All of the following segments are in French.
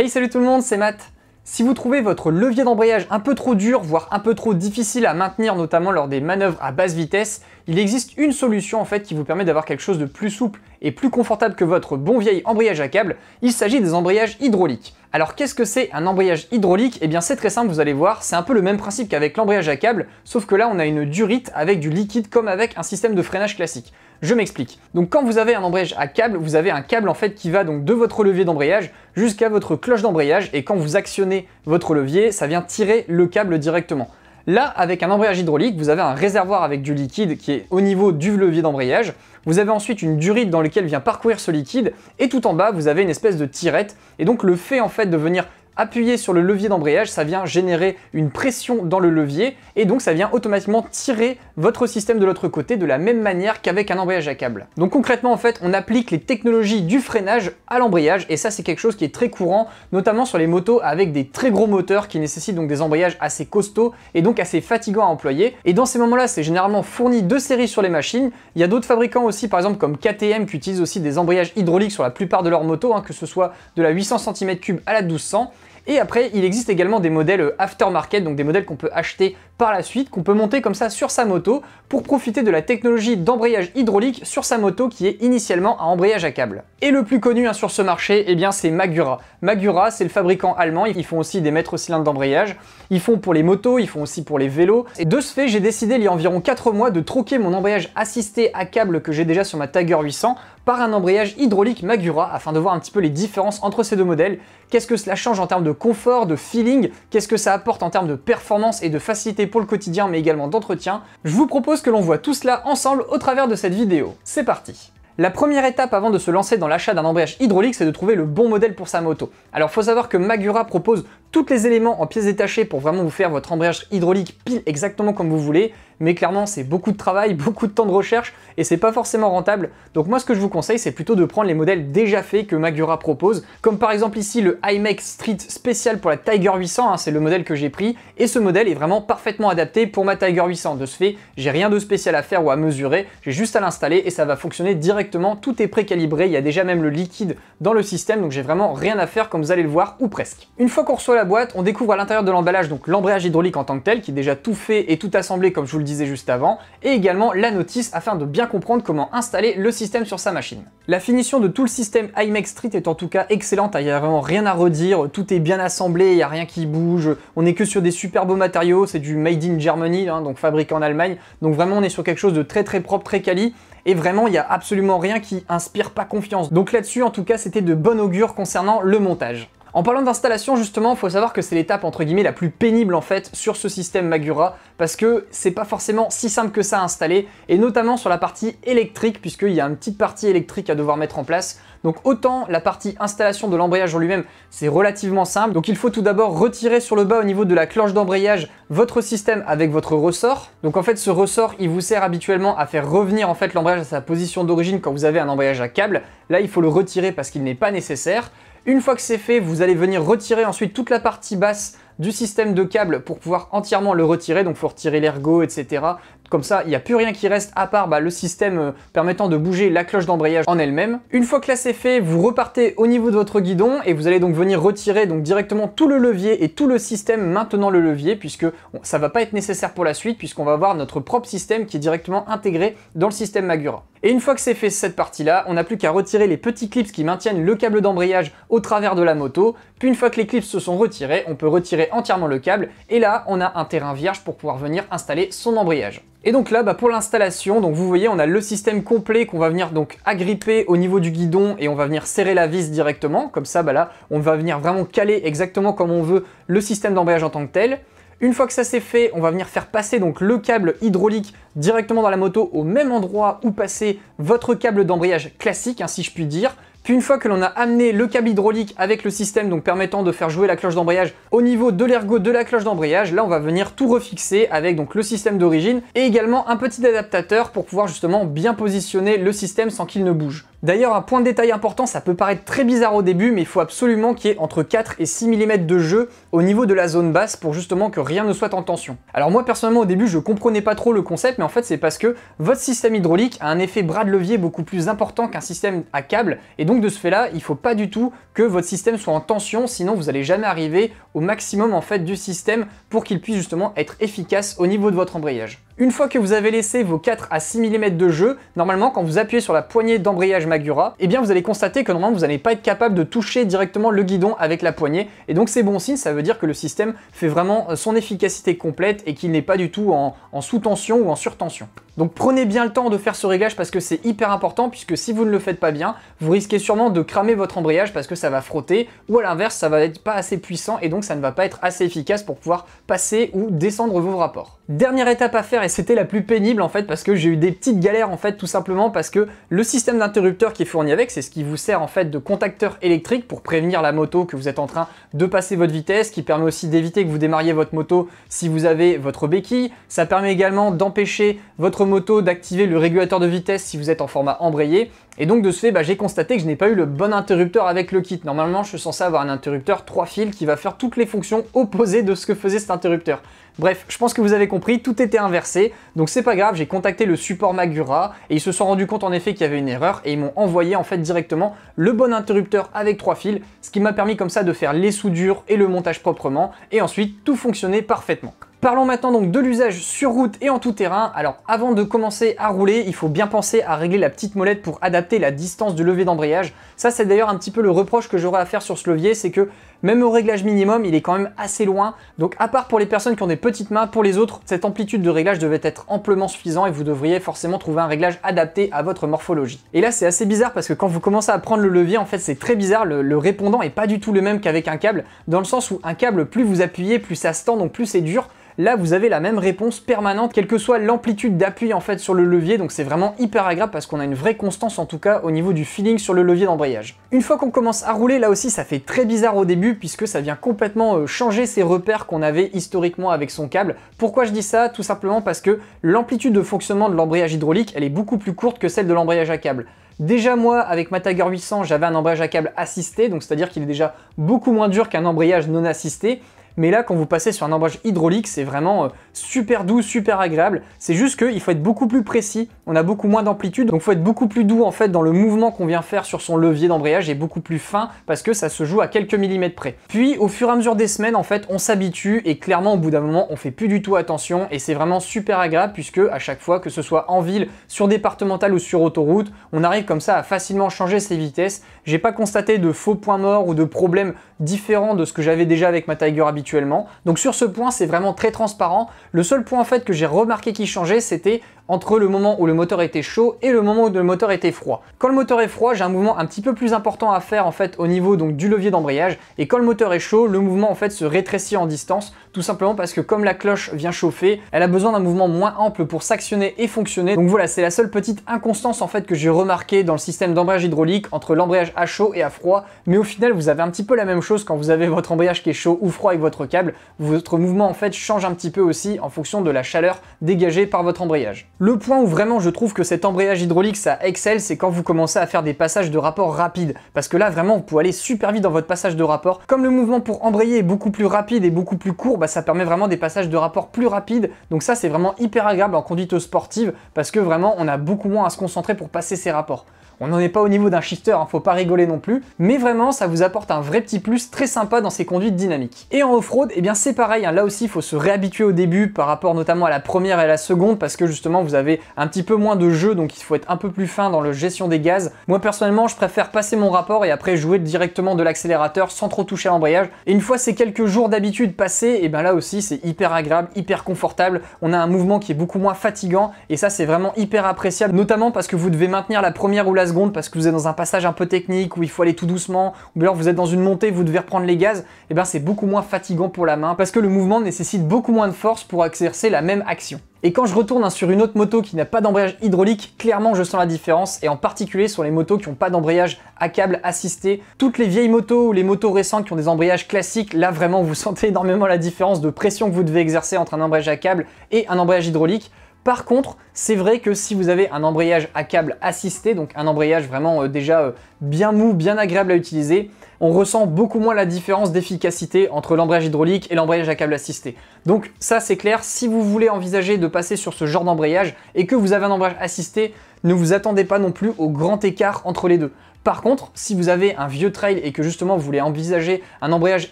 Hey, salut tout le monde, c'est Matt. Si vous trouvez votre levier d'embrayage un peu trop dur, voire un peu trop difficile à maintenir, notamment lors des manœuvres à basse vitesse, il existe une solution en fait qui vous permet d'avoir quelque chose de plus souple et plus confortable que votre bon vieil embrayage à câble. Il s'agit des embrayages hydrauliques. Alors qu'est-ce que c'est un embrayage hydraulique? Eh bien c'est très simple, vous allez voir, c'est un peu le même principe qu'avec l'embrayage à câble, sauf que là on a une durite avec du liquide comme avec un système de freinage classique. Je m'explique. Donc quand vous avez un embrayage à câble, vous avez un câble en fait qui va donc de votre levier d'embrayage jusqu'à votre cloche d'embrayage et quand vous actionnez votre levier, ça vient tirer le câble directement. Là, avec un embrayage hydraulique, vous avez un réservoir avec du liquide qui est au niveau du levier d'embrayage. Vous avez ensuite une durite dans laquelle vient parcourir ce liquide et tout en bas, vous avez une espèce de tirette. Et donc le fait en fait de venir appuyer sur le levier d'embrayage, ça vient générer une pression dans le levier et donc ça vient automatiquement tirer votre système de l'autre côté de la même manière qu'avec un embrayage à câble. Donc concrètement en fait, on applique les technologies du freinage à l'embrayage et ça c'est quelque chose qui est très courant, notamment sur les motos avec des très gros moteurs qui nécessitent donc des embrayages assez costauds et donc assez fatigants à employer. Et dans ces moments-là, c'est généralement fourni de série sur les machines. Il y a d'autres fabricants aussi, par exemple comme KTM, qui utilisent aussi des embrayages hydrauliques sur la plupart de leurs motos, que ce soit de la 800 cm3 à la 1200. Et après, il existe également des modèles aftermarket, donc des modèles qu'on peut acheter par la suite, qu'on peut monter comme ça sur sa moto pour profiter de la technologie d'embrayage hydraulique sur sa moto qui est initialement un embrayage à câble. Et le plus connu sur ce marché, eh bien c'est Magura. Magura, c'est le fabricant allemand, ils font aussi des mètres cylindres d'embrayage, ils font pour les motos, ils font aussi pour les vélos. Et de ce fait, j'ai décidé il y a environ 4 mois de troquer mon embrayage assisté à câble que j'ai déjà sur ma Tiger 800 par un embrayage hydraulique Magura afin de voir un petit peu les différences entre ces deux modèles. Qu'est-ce que cela change en termes de confort, de feeling, qu'est-ce que ça apporte en termes de performance et de facilité pour le quotidien mais également d'entretien. Je vous propose que l'on voit tout cela ensemble au travers de cette vidéo. C'est parti! La première étape avant de se lancer dans l'achat d'un embrayage hydraulique, c'est de trouver le bon modèle pour sa moto. Alors faut savoir que Magura propose tous les éléments en pièces détachées pour vraiment vous faire votre embrayage hydraulique pile exactement comme vous voulez, mais clairement c'est beaucoup de travail, beaucoup de temps de recherche et c'est pas forcément rentable. Donc moi ce que je vous conseille c'est plutôt de prendre les modèles déjà faits que Magura propose, comme par exemple ici le IMEX Street spécial pour la Tiger 800, c'est le modèle que j'ai pris, et ce modèle est vraiment parfaitement adapté pour ma Tiger 800. De ce fait, j'ai rien de spécial à faire ou à mesurer, j'ai juste à l'installer et ça va fonctionner directement, tout est précalibré, il y a déjà même le liquide dans le système, donc j'ai vraiment rien à faire comme vous allez le voir, ou presque. Une fois qu'on reçoit la boîte, on découvre à l'intérieur de l'emballage donc l'embrayage hydraulique en tant que tel, qui est déjà tout fait et tout assemblé comme je vous le disais juste avant, et également la notice afin de bien comprendre comment installer le système sur sa machine. La finition de tout le système IMEX Street est en tout cas excellente, il n'y a vraiment rien à redire, tout est bien assemblé, il n'y a rien qui bouge, on est que sur des super beaux matériaux, c'est du made in Germany, donc fabriqué en Allemagne, donc vraiment on est sur quelque chose de très propre, très quali. Et vraiment, il n'y a absolument rien qui inspire pas confiance. Donc là-dessus, en tout cas, c'était de bon augure concernant le montage. En parlant d'installation, justement, il faut savoir que c'est l'étape entre guillemets la plus pénible en fait sur ce système Magura parce que c'est pas forcément si simple que ça à installer et notamment sur la partie électrique puisqu'il y a une petite partie électrique à devoir mettre en place. Donc autant la partie installation de l'embrayage en lui-même c'est relativement simple. Donc il faut tout d'abord retirer sur le bas au niveau de la cloche d'embrayage votre système avec votre ressort. Donc en fait ce ressort il vous sert habituellement à faire revenir en fait l'embrayage à sa position d'origine quand vous avez un embrayage à câble. Là il faut le retirer parce qu'il n'est pas nécessaire. Une fois que c'est fait, vous allez venir retirer ensuite toute la partie basse du système de câble pour pouvoir entièrement le retirer, donc il faut retirer l'ergot, etc. Comme ça, il n'y a plus rien qui reste à part le système permettant de bouger la cloche d'embrayage en elle-même. Une fois que là c'est fait, vous repartez au niveau de votre guidon et vous allez donc venir retirer donc directement tout le levier et tout le système maintenant le levier puisque ça va pas être nécessaire pour la suite puisqu'on va avoir notre propre système qui est directement intégré dans le système Magura. Et une fois que c'est fait cette partie-là, on n'a plus qu'à retirer les petits clips qui maintiennent le câble d'embrayage au travers de la moto. Puis une fois que les clips se sont retirés, on peut retirer entièrement le câble et là on a un terrain vierge pour pouvoir venir installer son embrayage. Et donc là, pour l'installation, donc vous voyez, on a le système complet qu'on va venir donc agripper au niveau du guidon et on va venir serrer la vis directement. Comme ça, là, on va venir vraiment caler exactement comme on veut le système d'embrayage en tant que tel. Une fois que ça c'est fait, on va venir faire passer donc le câble hydraulique directement dans la moto au même endroit où passer votre câble d'embrayage classique, si je puis dire. Puis une fois que l'on a amené le câble hydraulique avec le système donc permettant de faire jouer la cloche d'embrayage au niveau de l'ergot de la cloche d'embrayage, là on va venir tout refixer avec donc le système d'origine et également un petit adaptateur pour pouvoir justement bien positionner le système sans qu'il ne bouge. D'ailleurs, un point de détail important, ça peut paraître très bizarre au début, mais il faut absolument qu'il y ait entre 4 et 6 mm de jeu au niveau de la zone basse pour justement que rien ne soit en tension. Alors moi personnellement au début je comprenais pas trop le concept, mais en fait c'est parce que votre système hydraulique a un effet bras de levier beaucoup plus important qu'un système à câble, et donc de ce fait là il faut pas du tout que votre système soit en tension, sinon vous allez jamais arriver au maximum en fait du système pour qu'il puisse justement être efficace au niveau de votre embrayage. Une fois que vous avez laissé vos 4 à 6 mm de jeu, normalement quand vous appuyez sur la poignée d'embrayage Magura, eh bien vous allez constater que normalement vous n'allez pas être capable de toucher directement le guidon avec la poignée, et donc c'est bon signe, ça veut dire que le système fait vraiment son efficacité complète et qu'il n'est pas du tout en sous-tension ou en surtension. Donc prenez bien le temps de faire ce réglage parce que c'est hyper important, puisque si vous ne le faites pas bien, vous risquez sûrement de cramer votre embrayage parce que ça va frotter, ou à l'inverse ça va être pas assez puissant et donc ça ne va pas être assez efficace pour pouvoir passer ou descendre vos rapports. Dernière étape à faire, et c'était la plus pénible en fait parce que j'ai eu des petites galères en fait, tout simplement parce que le système d'interrupteur qui est fourni avec, c'est ce qui vous sert en fait de contacteur électrique pour prévenir la moto que vous êtes en train de passer votre vitesse, qui permet aussi d'éviter que vous démarriez votre moto si vous avez votre béquille. Ça permet également d'empêcher votre moto d'activer le régulateur de vitesse si vous êtes en format embrayé. Et donc de ce fait, j'ai constaté que je n'ai pas eu le bon interrupteur avec le kit. Normalement, je suis censé avoir un interrupteur 3 fils qui va faire toutes les fonctions opposées de ce que faisait cet interrupteur. Bref, je pense que vous avez compris, tout était inversé, donc c'est pas grave, j'ai contacté le support Magura et ils se sont rendus compte en effet qu'il y avait une erreur et ils m'ont envoyé en fait directement le bon interrupteur avec 3 fils, ce qui m'a permis comme ça de faire les soudures et le montage proprement et ensuite tout fonctionnait parfaitement. Parlons maintenant donc de l'usage sur route et en tout terrain. Alors avant de commencer à rouler, il faut bien penser à régler la petite molette pour adapter la distance du levier d'embrayage. Ça c'est d'ailleurs un petit peu le reproche que j'aurais à faire sur ce levier, c'est que même au réglage minimum, il est quand même assez loin. Donc à part pour les personnes qui ont des petites mains, pour les autres, cette amplitude de réglage devait être amplement suffisant et vous devriez forcément trouver un réglage adapté à votre morphologie. Et là c'est assez bizarre parce que quand vous commencez à prendre le levier, en fait c'est très bizarre, le répondant est pas du tout le même qu'avec un câble, dans le sens où un câble, plus vous appuyez, plus ça se tend, donc plus c'est dur. Là, vous avez la même réponse permanente, quelle que soit l'amplitude d'appui en fait sur le levier, donc c'est vraiment hyper agréable parce qu'on a une vraie constance en tout cas au niveau du feeling sur le levier d'embrayage. Une fois qu'on commence à rouler, là aussi ça fait très bizarre au début puisque ça vient complètement changer ces repères qu'on avait historiquement avec son câble. Pourquoi je dis ça? Tout simplement parce que l'amplitude de fonctionnement de l'embrayage hydraulique, elle est beaucoup plus courte que celle de l'embrayage à câble. Déjà moi, avec ma Tiger 800, j'avais un embrayage à câble assisté, donc c'est-à-dire qu'il est déjà beaucoup moins dur qu'un embrayage non assisté. Mais là, quand vous passez sur un embrayage hydraulique, c'est vraiment super doux, super agréable. C'est juste qu'il faut être beaucoup plus précis, on a beaucoup moins d'amplitude, donc il faut être beaucoup plus doux en fait dans le mouvement qu'on vient faire sur son levier d'embrayage et beaucoup plus fin parce que ça se joue à quelques millimètres près. Puis au fur et à mesure des semaines, en fait, on s'habitue et clairement au bout d'un moment, on fait plus du tout attention et c'est vraiment super agréable puisque à chaque fois, que ce soit en ville, sur départemental ou sur autoroute, on arrive comme ça à facilement changer ses vitesses. J'ai pas constaté de faux points morts ou de problèmes différents de ce que j'avais déjà avec ma Tiger habituellement. Donc sur ce point, c'est vraiment très transparent. Le seul point en fait que j'ai remarqué qui changeait, c'était entre le moment où le moteur était chaud et le moment où le moteur était froid. Quand le moteur est froid, j'ai un mouvement un petit peu plus important à faire en fait au niveau donc du levier d'embrayage, et quand le moteur est chaud, le mouvement en fait se rétrécit en distance, tout simplement parce que comme la cloche vient chauffer, elle a besoin d'un mouvement moins ample pour s'actionner et fonctionner. Donc voilà, c'est la seule petite inconstance en fait que j'ai remarqué dans le système d'embrayage hydraulique entre l'embrayage à chaud et à froid, mais au final vous avez un petit peu la même chose quand vous avez votre embrayage qui est chaud ou froid avec votre câble. Votre mouvement en fait change un petit peu aussi en fonction de la chaleur dégagée par votre embrayage. Le point où vraiment je trouve que cet embrayage hydraulique ça excelle, c'est quand vous commencez à faire des passages de rapport rapides, parce que là vraiment vous pouvez aller super vite dans votre passage de rapport. Comme le mouvement pour embrayer est beaucoup plus rapide et beaucoup plus court, ça permet vraiment des passages de rapport plus rapides, donc ça c'est vraiment hyper agréable en conduite sportive parce que vraiment on a beaucoup moins à se concentrer pour passer ces rapports. On n'en est pas au niveau d'un shifter, faut pas rigoler non plus, mais vraiment ça vous apporte un vrai petit plus très sympa dans ces conduites dynamiques. Et en off-road, eh bien c'est pareil, là aussi il faut se réhabituer au début par rapport notamment à la première et à la seconde parce que justement vous avez un petit peu moins de jeu, donc il faut être un peu plus fin dans la gestion des gaz. Moi personnellement je préfère passer mon rapport et après jouer directement de l'accélérateur sans trop toucher à l'embrayage. Et une fois ces quelques jours d'habitude passés, et bien là aussi c'est hyper agréable, hyper confortable, on a un mouvement qui est beaucoup moins fatigant et ça c'est vraiment hyper appréciable, notamment parce que vous devez maintenir la première ou la seconde parce que vous êtes dans un passage un peu technique où il faut aller tout doucement, ou alors vous êtes dans une montée, vous devez reprendre les gaz, et bien c'est beaucoup moins fatigant pour la main parce que le mouvement nécessite beaucoup moins de force pour exercer la même action. Et quand je retourne sur une autre moto qui n'a pas d'embrayage hydraulique, clairement je sens la différence, et en particulier sur les motos qui n'ont pas d'embrayage à câble assisté. Toutes les vieilles motos ou les motos récentes qui ont des embrayages classiques, là vraiment vous sentez énormément la différence de pression que vous devez exercer entre un embrayage à câble et un embrayage hydraulique. Par contre, c'est vrai que si vous avez un embrayage à câble assisté, donc un embrayage vraiment déjà bien mou, bien agréable à utiliser, on ressent beaucoup moins la différence d'efficacité entre l'embrayage hydraulique et l'embrayage à câble assisté. Donc ça c'est clair, si vous voulez envisager de passer sur ce genre d'embrayage et que vous avez un embrayage assisté, ne vous attendez pas non plus au grand écart entre les deux. Par contre, si vous avez un vieux trail et que justement vous voulez envisager un embrayage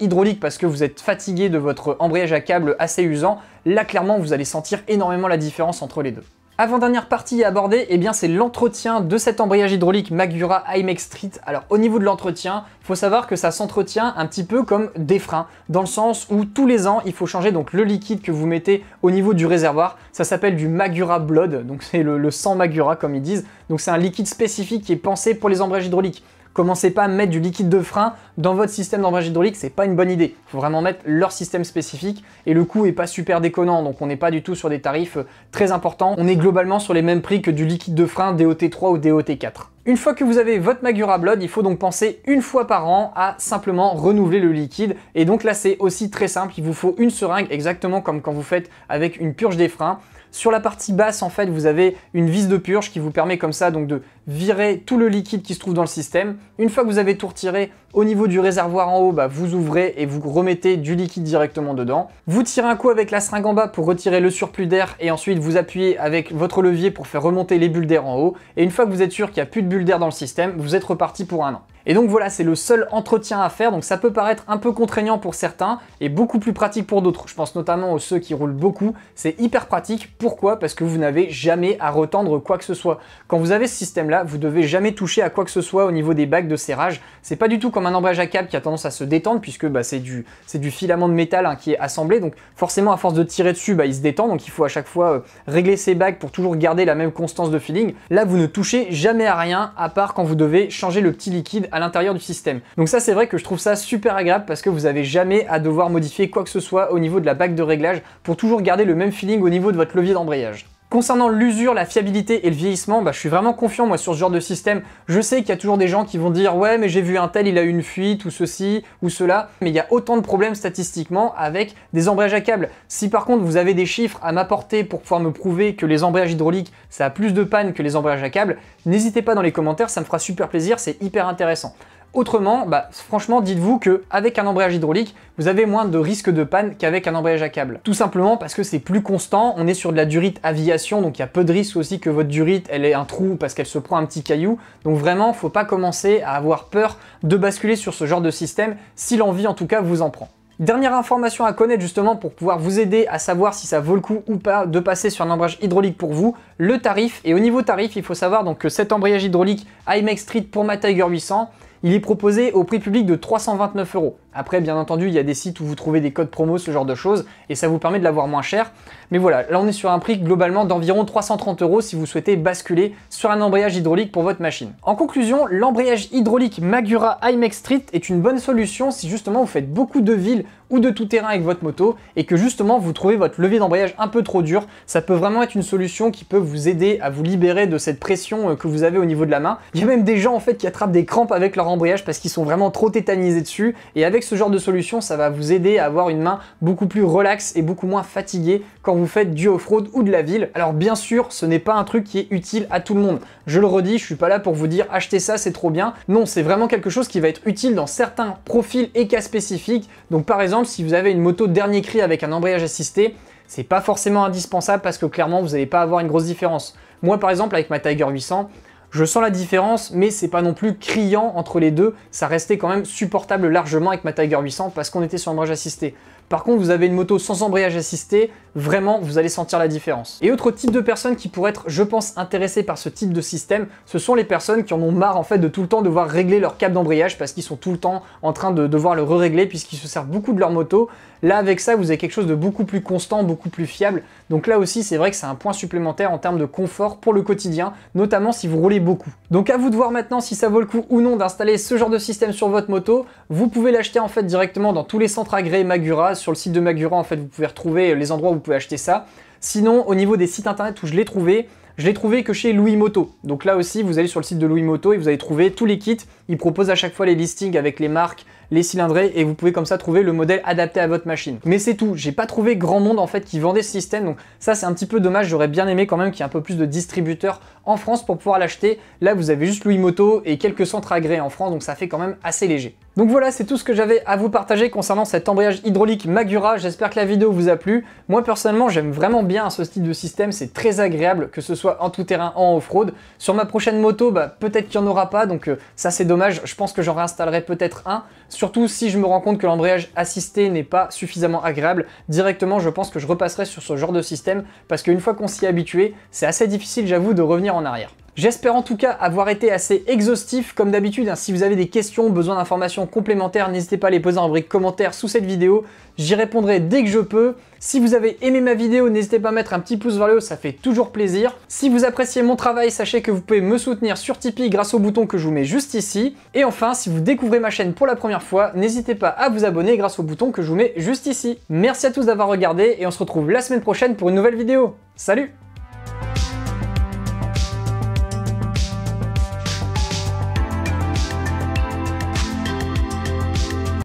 hydraulique parce que vous êtes fatigué de votre embrayage à câble assez usant, là clairement vous allez sentir énormément la différence entre les deux. Avant-dernière partie à aborder, eh bien c'est l'entretien de cet embrayage hydraulique Magura IMEX Street. Alors au niveau de l'entretien, il faut savoir que ça s'entretient un petit peu comme des freins, dans le sens où tous les ans, il faut changer donc le liquide que vous mettez au niveau du réservoir. Ça s'appelle du Magura Blood, donc c'est le sang Magura comme ils disent. Donc c'est un liquide spécifique qui est pensé pour les embrayages hydrauliques. Commencez pas à mettre du liquide de frein dans votre système d'embrayage hydraulique, c'est pas une bonne idée. Il faut vraiment mettre leur système spécifique et le coût est pas super déconnant, donc on n'est pas du tout sur des tarifs très importants. On est globalement sur les mêmes prix que du liquide de frein DOT3 ou DOT4. Une fois que vous avez votre Magura Blood, il faut donc penser une fois par an à simplement renouveler le liquide. Et donc là, c'est aussi très simple, il vous faut une seringue, exactement comme quand vous faites avec une purge des freins. Sur la partie basse, en fait, vous avez une vis de purge qui vous permet comme ça donc de virer tout le liquide qui se trouve dans le système. Une fois que vous avez tout retiré, au niveau du réservoir en haut, vous ouvrez et vous remettez du liquide directement dedans. Vous tirez un coup avec la seringue en bas pour retirer le surplus d'air et ensuite vous appuyez avec votre levier pour faire remonter les bulles d'air en haut. Et une fois que vous êtes sûr qu'il n'y a plus de bulles d'air dans le système, vous êtes reparti pour un an. Et donc voilà, c'est le seul entretien à faire, donc ça peut paraître un peu contraignant pour certains et beaucoup plus pratique pour d'autres. Je pense notamment aux ceux qui roulent beaucoup, c'est hyper pratique. Pourquoi? Parce que vous n'avez jamais à retendre quoi que ce soit. Quand vous avez ce système-là, vous devez jamais toucher à quoi que ce soit au niveau des bacs de serrage. C'est pas du tout comme un embrayage à câble qui a tendance à se détendre puisque c'est du filament de métal qui est assemblé, donc forcément à force de tirer dessus, il se détend, donc il faut à chaque fois régler ses bacs pour toujours garder la même constance de feeling. Là, vous ne touchez jamais à rien à part quand vous devez changer le petit liquide à l'intérieur du système. Donc ça c'est vrai que je trouve ça super agréable parce que vous n'avez jamais à devoir modifier quoi que ce soit au niveau de la bague de réglage pour toujours garder le même feeling au niveau de votre levier d'embrayage. Concernant l'usure, la fiabilité et le vieillissement, je suis vraiment confiant moi sur ce genre de système. Je sais qu'il y a toujours des gens qui vont dire ouais mais j'ai vu un tel, il a eu une fuite ou ceci ou cela, mais il y a autant de problèmes statistiquement avec des embrayages à câble. Si par contre vous avez des chiffres à m'apporter pour pouvoir me prouver que les embrayages hydrauliques ça a plus de panne que les embrayages à câble, n'hésitez pas dans les commentaires, ça me fera super plaisir, c'est hyper intéressant. Autrement, franchement, dites-vous qu'avec un embrayage hydraulique, vous avez moins de risque de panne qu'avec un embrayage à câble. Tout simplement parce que c'est plus constant, on est sur de la durite aviation, donc il y a peu de risque aussi que votre durite, elle ait un trou parce qu'elle se prend un petit caillou. Donc vraiment, faut pas commencer à avoir peur de basculer sur ce genre de système, si l'envie en tout cas vous en prend. Dernière information à connaître justement pour pouvoir vous aider à savoir si ça vaut le coup ou pas de passer sur un embrayage hydraulique pour vous, le tarif. Et au niveau tarif, il faut savoir donc que cet embrayage hydraulique IMEX Street pour ma Tiger 800, il est proposé au prix public de 329 €. Après, bien entendu, il y a des sites où vous trouvez des codes promo, ce genre de choses, et ça vous permet de l'avoir moins cher. Mais voilà, là on est sur un prix globalement d'environ 330 € si vous souhaitez basculer sur un embrayage hydraulique pour votre machine. En conclusion, l'embrayage hydraulique Magura IMEX Street est une bonne solution si justement vous faites beaucoup de villes ou de tout-terrain avec votre moto et que justement vous trouvez votre levier d'embrayage un peu trop dur. Ça peut vraiment être une solution qui peut vous aider à vous libérer de cette pression que vous avez au niveau de la main. Il y a même des gens en fait qui attrapent des crampes avec leur embrayage parce qu'ils sont vraiment trop tétanisés dessus, et avec ce genre de solution, ça va vous aider à avoir une main beaucoup plus relaxe et beaucoup moins fatiguée quand vous faites du off-road ou de la ville. Alors bien sûr, ce n'est pas un truc qui est utile à tout le monde. Je le redis, je suis pas là pour vous dire achetez ça, c'est trop bien. Non, c'est vraiment quelque chose qui va être utile dans certains profils et cas spécifiques. Donc par exemple, si vous avez une moto dernier cri avec un embrayage assisté, c'est pas forcément indispensable parce que clairement, vous n'allez pas avoir une grosse différence. Moi par exemple, avec ma Tiger 800, je sens la différence, mais c'est pas non plus criant entre les deux. Ça restait quand même supportable largement avec ma Tiger 800 parce qu'on était sur embrayage assisté. Par contre, vous avez une moto sans embrayage assisté, vraiment, vous allez sentir la différence. Et autre type de personnes qui pourraient être, je pense, intéressées par ce type de système, ce sont les personnes qui en ont marre en fait de tout le temps devoir régler leur câble d'embrayage parce qu'ils sont tout le temps en train de devoir le régler puisqu'ils se servent beaucoup de leur moto. Là, avec ça, vous avez quelque chose de beaucoup plus constant, beaucoup plus fiable. Donc là aussi, c'est vrai que c'est un point supplémentaire en termes de confort pour le quotidien, notamment si vous roulez beaucoup. Donc à vous de voir maintenant si ça vaut le coup ou non d'installer ce genre de système sur votre moto. Vous pouvez l'acheter en fait directement dans tous les centres agréés Magura. Sur le site de Magura, en fait, vous pouvez retrouver les endroits où vous pouvez acheter ça. Sinon, au niveau des sites internet où je l'ai trouvé, je l'ai trouvé que chez Louis Moto. Donc là aussi, vous allez sur le site de Louis Moto et vous allez trouver tous les kits. Ils proposent à chaque fois les listings avec les marques, les cylindrées et vous pouvez comme ça trouver le modèle adapté à votre machine. Mais c'est tout, j'ai pas trouvé grand monde en fait qui vendait ce système, donc ça c'est un petit peu dommage, j'aurais bien aimé quand même qu'il y ait un peu plus de distributeurs en France pour pouvoir l'acheter. Là vous avez juste Louis Moto et quelques centres agréés en France, donc ça fait quand même assez léger. Donc voilà, c'est tout ce que j'avais à vous partager concernant cet embrayage hydraulique Magura. J'espère que la vidéo vous a plu. Moi personnellement j'aime vraiment bien ce style de système, c'est très agréable que ce soit en tout terrain, en off-road. Sur ma prochaine moto, peut-être qu'il n'y en aura pas, donc ça c'est dommage, je pense que j'en réinstallerai peut-être un. Surtout si je me rends compte que l'embrayage assisté n'est pas suffisamment agréable, directement je pense que je repasserai sur ce genre de système parce qu'une fois qu'on s'y est habitué, c'est assez difficile j'avoue de revenir en arrière. J'espère en tout cas avoir été assez exhaustif comme d'habitude. Si vous avez des questions, besoin d'informations complémentaires, n'hésitez pas à les poser en rubrique commentaire sous cette vidéo. J'y répondrai dès que je peux. Si vous avez aimé ma vidéo, n'hésitez pas à mettre un petit pouce vers le haut, ça fait toujours plaisir. Si vous appréciez mon travail, sachez que vous pouvez me soutenir sur Tipeee grâce au bouton que je vous mets juste ici. Et enfin, si vous découvrez ma chaîne pour la première fois, n'hésitez pas à vous abonner grâce au bouton que je vous mets juste ici. Merci à tous d'avoir regardé et on se retrouve la semaine prochaine pour une nouvelle vidéo. Salut!